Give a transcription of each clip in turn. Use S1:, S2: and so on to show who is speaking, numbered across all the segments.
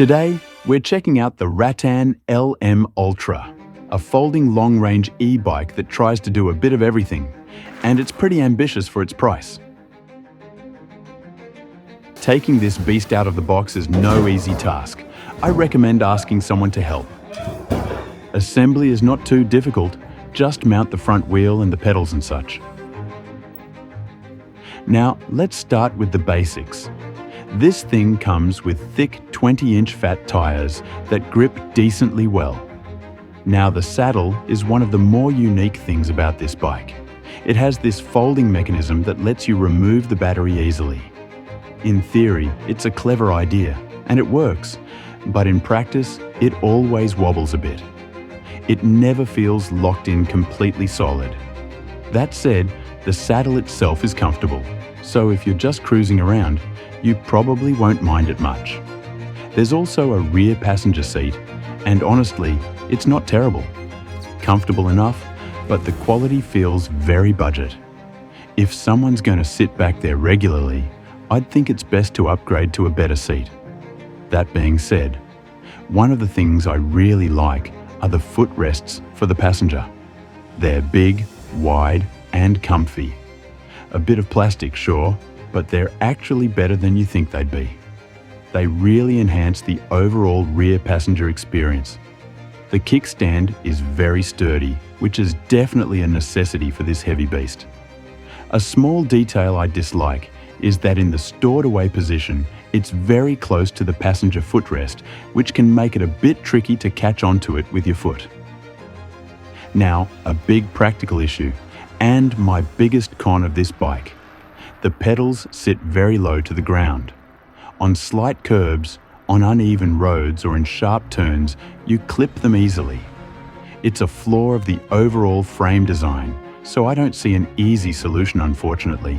S1: Today, we're checking out the Rattan LM-Ultra, a folding long-range e-bike that tries to do a bit of everything, and it's pretty ambitious for its price. Taking this beast out of the box is no easy task. I recommend asking someone to help. Assembly is not too difficult, just mount the front wheel and the pedals and such. Now, let's start with the basics. This thing comes with thick 20-inch fat tires that grip decently well. Now, the saddle is one of the more unique things about this bike. It has this folding mechanism that lets you remove the battery easily. In theory, it's a clever idea, and it works, but in practice, it always wobbles a bit. It never feels locked in completely solid. That said, the saddle itself is comfortable, so if you're just cruising around, you probably won't mind it much. There's also a rear passenger seat, and honestly, it's not terrible. Comfortable enough, but the quality feels very budget. If someone's going to sit back there regularly, I'd think it's best to upgrade to a better seat. That being said, one of the things I really like are the footrests for the passenger. They're big, wide, and comfy. A bit of plastic, sure, but they're actually better than you think they'd be. They really enhance the overall rear passenger experience. The kickstand is very sturdy, which is definitely a necessity for this heavy beast. A small detail I dislike is that in the stored-away position, it's very close to the passenger footrest, which can make it a bit tricky to catch onto it with your foot. Now, a big practical issue, and my biggest con of this bike. The pedals sit very low to the ground. On slight curbs, on uneven roads or in sharp turns, you clip them easily. It's a flaw of the overall frame design, so I don't see an easy solution, unfortunately.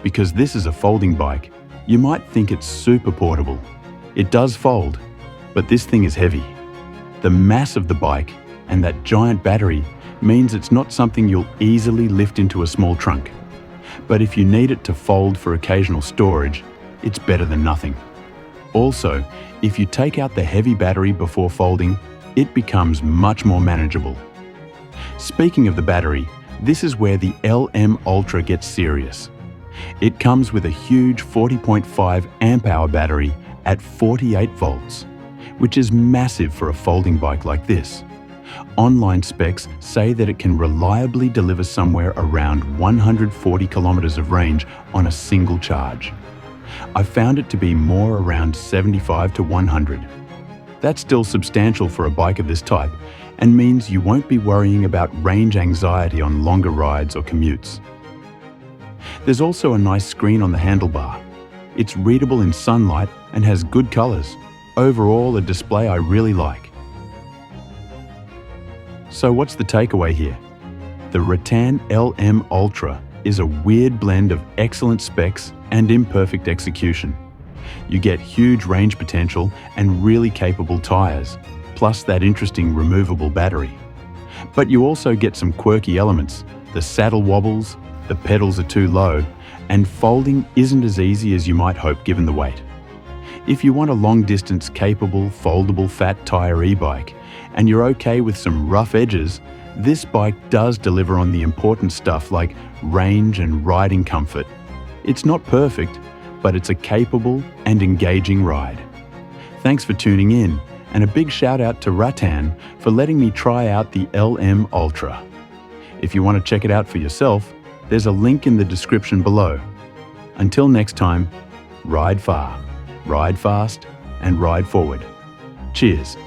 S1: Because this is a folding bike, you might think it's super portable. It does fold, but this thing is heavy. The mass of the bike and that giant battery means it's not something you'll easily lift into a small trunk. But if you need it to fold for occasional storage, it's better than nothing. Also, if you take out the heavy battery before folding, it becomes much more manageable. Speaking of the battery, this is where the LM-Ultra gets serious. It comes with a huge 40.5 amp-hour battery at 48 volts, which is massive for a folding bike like this. Online specs say that it can reliably deliver somewhere around 140 kilometers of range on a single charge. I found it to be more around 75 to 100. That's still substantial for a bike of this type and means you won't be worrying about range anxiety on longer rides or commutes. There's also a nice screen on the handlebar. It's readable in sunlight and has good colors. Overall, a display I really like. So what's the takeaway here? The Rattan LM-Ultra is a weird blend of excellent specs and imperfect execution. You get huge range potential and really capable tires, plus that interesting removable battery. But you also get some quirky elements. The saddle wobbles, the pedals are too low, and folding isn't as easy as you might hope given the weight. If you want a long-distance capable, foldable fat tire e-bike, and you're okay with some rough edges, this bike does deliver on the important stuff like range and riding comfort. It's not perfect, but it's a capable and engaging ride. Thanks for tuning in, and a big shout out to Rattan for letting me try out the LM-Ultra. If you want to check it out for yourself, there's a link in the description below. Until next time, ride far, ride fast, and ride forward. Cheers.